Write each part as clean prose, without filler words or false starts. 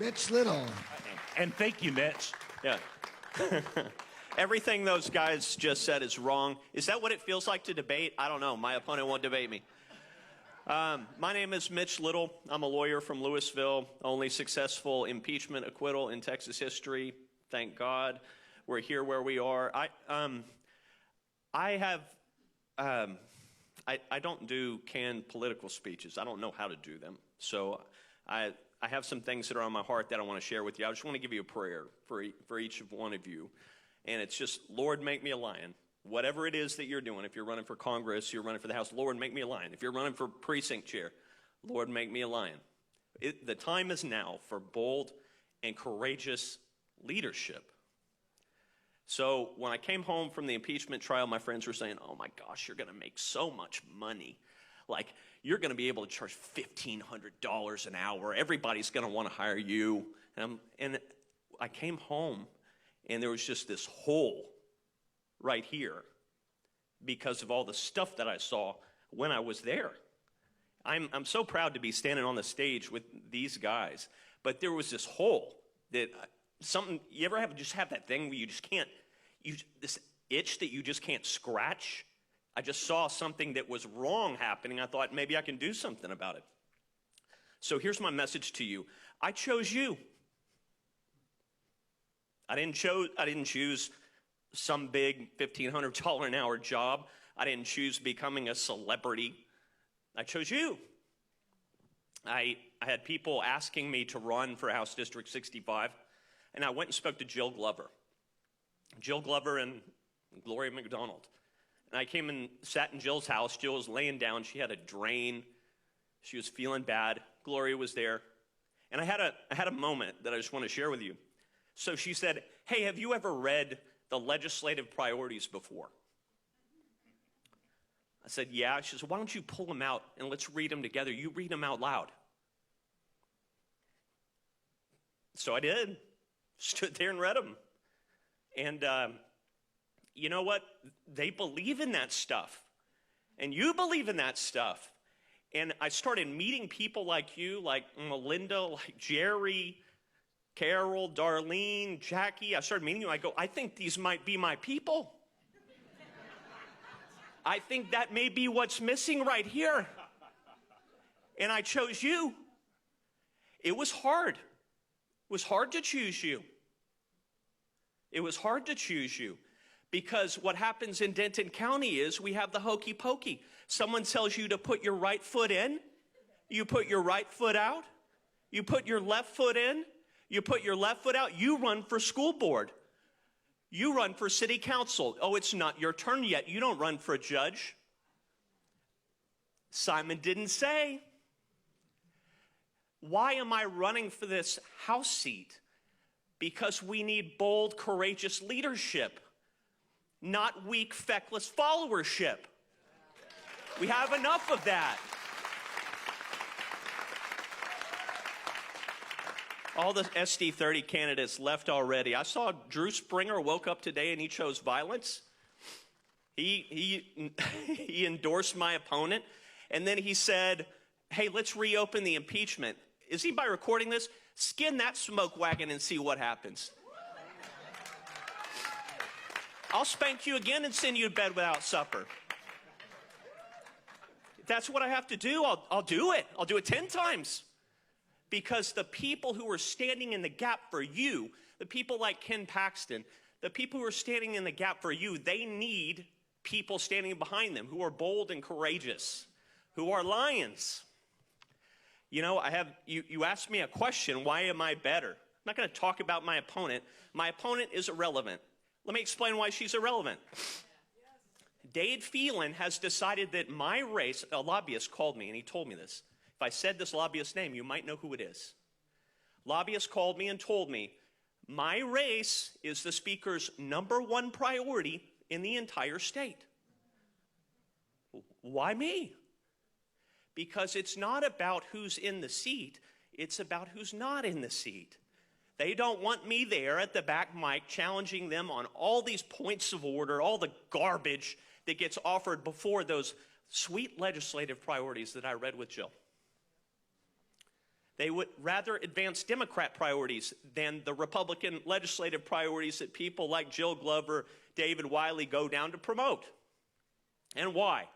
Mitch Little. And thank you, Mitch. Yeah. Everything those guys just said is wrong. Is that what it feels like to debate? I don't know. My opponent won't debate me. My name is Mitch Little. I'm a lawyer from Louisville. Only successful impeachment acquittal in Texas history. Thank God we're here where we are. I don't do canned political speeches. I don't know how to do them. So I have some things that are on my heart that I want to share with you. I just want to give you a prayer for each of one of you. And it's just, Lord, make me a lion. Whatever it is that you're doing, if you're running for Congress, you're running for the House, Lord, make me a lion. If you're running for precinct chair, Lord, make me a lion. The time is now for bold and courageous leadership. So when I came home from the impeachment trial, my friends were saying, oh my gosh, you're going to make so much money. Like, you're going to be able to charge $1,500 an hour. Everybody's going to want to hire you. And I came home, and there was just this hole right here because of all the stuff that I saw when I was there. I'm so proud to be standing on the stage with these guys, but there was this hole that you ever have that thing where you just can't, this itch that you just can't scratch? I just saw something that was wrong happening. I thought maybe I can do something about it. So here's my message to you. I chose you. I didn't choose some big $1,500 an hour job. I didn't choose becoming a celebrity. I chose you. I had people asking me to run for House District 65, and I went and spoke to Jill Glover. Jill Glover and Gloria McDonald. And I came and sat in Jill's house. Jill was laying down. She had a drain. She was feeling bad. Gloria was there. And I had a moment that I just want to share with you. So she said, hey, have you ever read the legislative priorities before? I said, yeah. She said, why don't you pull them out and let's read them together. You read them out loud. So I did. Stood there and read them. And you know what? They believe in that stuff. And you believe in that stuff. And I started meeting people like you, like Melinda, like Jerry, Carol, Darlene, Jackie. I started meeting you. I go, I think these might be my people. I think that may be what's missing right here. And I chose you. It was hard. It was hard to choose you. It was hard to choose you because what happens in Denton County is we have the hokey pokey. Someone tells you to put your right foot in. You put your right foot out. You put your left foot in. You put your left foot out. You run for school board. You run for city council. Oh, it's not your turn yet. You don't run for a judge. Simon didn't say. Why am I running for this House seat? Because we need bold, courageous leadership, not weak, feckless followership. We have enough of that. All the SD30 candidates left already. I saw Drew Springer woke up today and he chose violence. He endorsed my opponent. And then he said, hey, let's reopen the impeachment. Is he by recording this? Skin that smoke wagon and see what happens. I'll spank you again and send you to bed without supper. If that's what I have to do, I'll do it. I'll do it 10 times. Because the people who are standing in the gap for you, the people like Ken Paxton, the people who are standing in the gap for you, they need people standing behind them who are bold and courageous, who are lions. You know, you asked me a question, why am I better? I'm not going to talk about my opponent. My opponent is irrelevant. Let me explain why she's irrelevant. Dade Phelan has decided that my race, a lobbyist called me and he told me this. If I said this lobbyist's name, you might know who it is. Lobbyist called me and told me, my race is the speaker's #1 priority in the entire state. Why me? Because it's not about who's in the seat, it's about who's not in the seat. They don't want me there at the back mic challenging them on all these points of order, all the garbage that gets offered before those sweet legislative priorities that I read with Jill. They would rather advance Democrat priorities than the Republican legislative priorities that people like Jill Glover, David Wiley go down to promote. And why?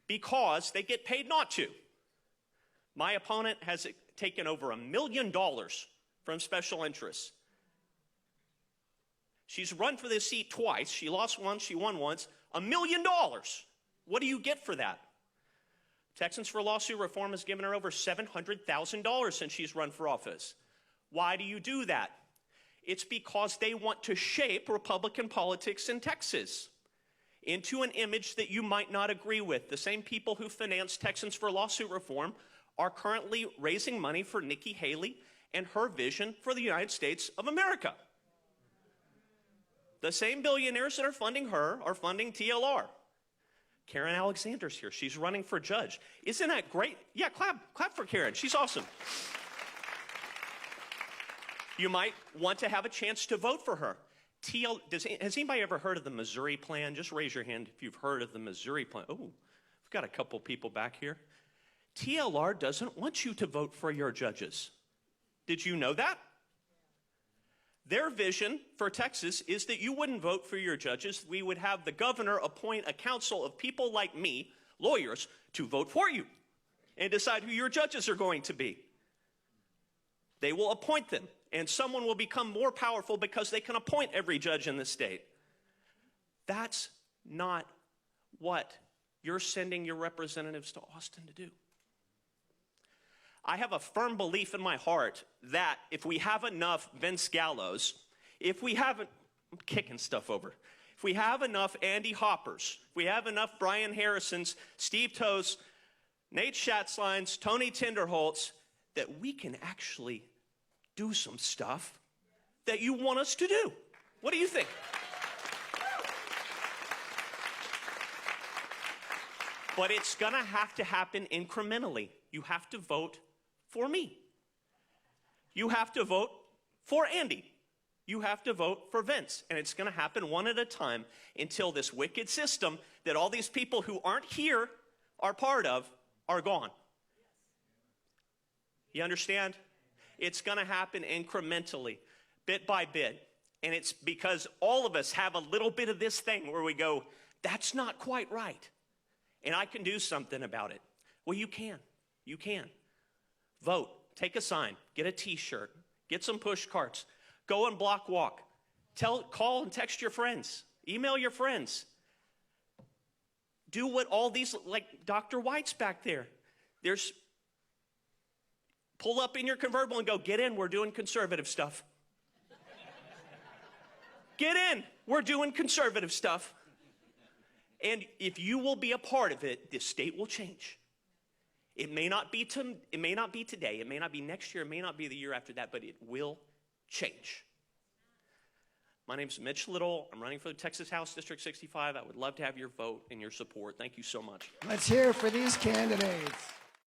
Because they get paid not to. My opponent has taken over $1 million from special interests. She's run for this seat twice. She lost once, she won once. $1 million. What do you get for that? Texans for Lawsuit Reform has given her over $700,000 since she's run for office. Why do you do that? It's because they want to shape Republican politics in Texas into an image that you might not agree with. The same people who finance Texans for Lawsuit Reform are currently raising money for Nikki Haley and her vision for the United States of America. The same billionaires that are funding her are funding TLR. Karen Alexander's here. She's running for judge. Isn't that great? Yeah, clap for Karen. She's awesome. You might want to have a chance to vote for her. Has anybody ever heard of the Missouri Plan? Just raise your hand if you've heard of the Missouri Plan. Oh, we've got a couple people back here. TLR doesn't want you to vote for your judges. Did you know that? Their vision for Texas is that you wouldn't vote for your judges. We would have the governor appoint a council of people like me, lawyers, to vote for you and decide who your judges are going to be. They will appoint them, and someone will become more powerful because they can appoint every judge in the state. That's not what you're sending your representatives to Austin to do. I have a firm belief in my heart that if we have enough Vince Gallos, if we have enough Andy Hoppers, if we have enough Brian Harrisons, Steve Toes, Nate Schatzlines, Tony Tinderholtz, that we can actually do some stuff that you want us to do. What do you think? But it's going to have to happen incrementally. You have to vote for me. You have to vote for Andy. You have to vote for Vince. And it's going to happen one at a time until this wicked system that all these people who aren't here are part of are gone. You understand? It's going to happen incrementally, bit by bit. And it's because all of us have a little bit of this thing where we go, that's not quite right. And I can do something about it. Well, you can. You can. Vote. Take a sign. Get a T-shirt. Get some push carts. Go and block walk. Call and text your friends. Email your friends. Do what all these, like Dr. White's back there. Pull up in your convertible and go, get in, we're doing conservative stuff. Get in, we're doing conservative stuff. And if you will be a part of it, this state will change. It may not be today, it may not be next year, it may not be the year after that, but it will change. My name's Mitch Little. I'm running for the Texas House District 65. I would love to have your vote and your support. Thank you so much. Let's hear for these candidates.